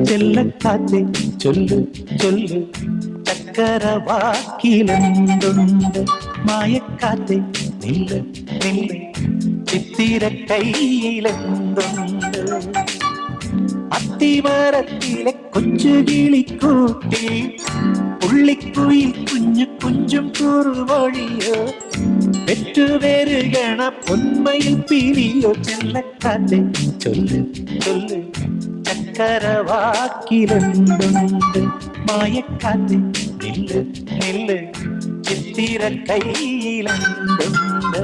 ചെല്ലക്കാറ്റെ ചൊല്ലു ചൊല്ലു ചക്കരവാക്കിലെന്തുണ്ട് മായക്കാറ്റെ നില്ല് നില്ല് ചിത്തിര കയ്യിലെന്തുണ്ട് അത്തിമരത്തിലെ കൊച്ചു കിളിക്കൂട്ടി പുള്ളിക്കുയിൽ കുഞ്ഞു കുഞ്ചും കുറുവഴിയോ പെറ്റുപെരുകണ പൊന്മയിൽ പിരിയോ ചെല്ലക്കാറ്റെ ചൊല്ലു ചൊല്ലു ചക്കരവാക്കിലെന്തുണ്ട് മായക്കാറ്റെ നില്ല് നില്ല് ചിത്തിര കയ്യിലെന്തുണ്ട്